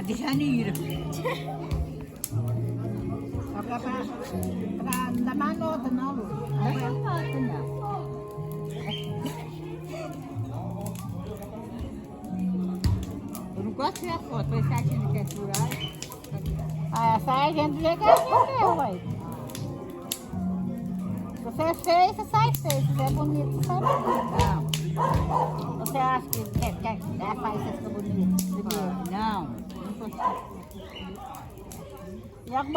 de Janeiro. Só pra não dar mais nota, não, Lu. Não é nota, não. Eu não gosto de tirar foto, mas essa aqui não quer furar. Ah, essa aí a gente vê que é meu, ué. Se você é feio, você sai feio. Se você é bonito, você sai bonito. Não. Você acha que faz isso fica bonito? Não. Não sou assim. E agora?